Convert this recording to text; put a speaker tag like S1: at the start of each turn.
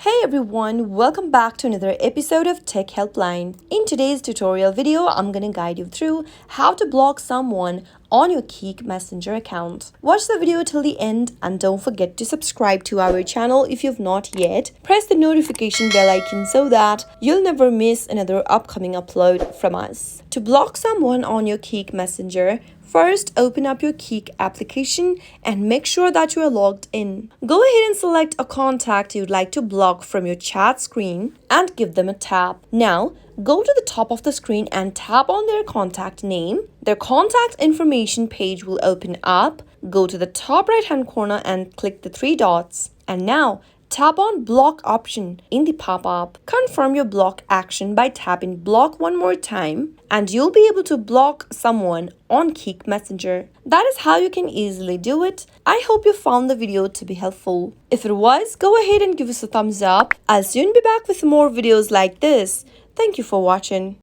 S1: Hey everyone, welcome back to another episode of Tech Helpline. In today's tutorial video, I'm gonna guide you through how to block someone on your Kik Messenger account. Watch the video till the end and don't forget to subscribe to our channel if you've not yet. Press the notification bell icon so that you'll never miss another upcoming upload from us. To block someone on your Kik Messenger, first, open up your Kik application and make sure that you are logged in. Go ahead and select a contact you'd like to block from your chat screen and give them a tap. Now, go to the top of the screen and tap on their contact name. Their contact information page will open up. Go to the top right hand corner and click the three dots. And now, tap on block option in the pop-up. Confirm your block action by tapping block one more time and you'll be able to block someone on Kik Messenger. That is how you can easily do it. I hope you found the video to be helpful. If it was, go ahead and give us a thumbs up. I'll soon be back with more videos like this. Thank you for watching.